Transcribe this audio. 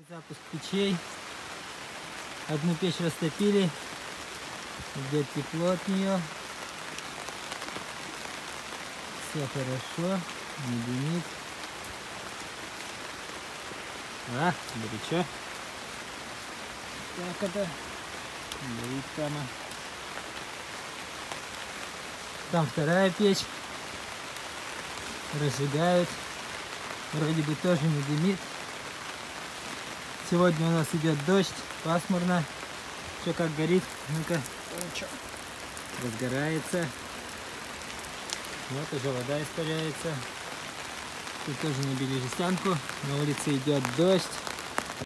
Запуск печей. Одну печь растопили. Идет тепло от нее. Все хорошо. Не дымит. Горячо. Так это. Горит прямо. Там вторая печь. Разжигают. Вроде бы тоже не дымит. Сегодня у нас идет дождь, пасмурно. Все как горит. Ну-ка. Разгорается. Вот уже вода испаряется. Тут тоже набили жестянку. На улице идет дождь.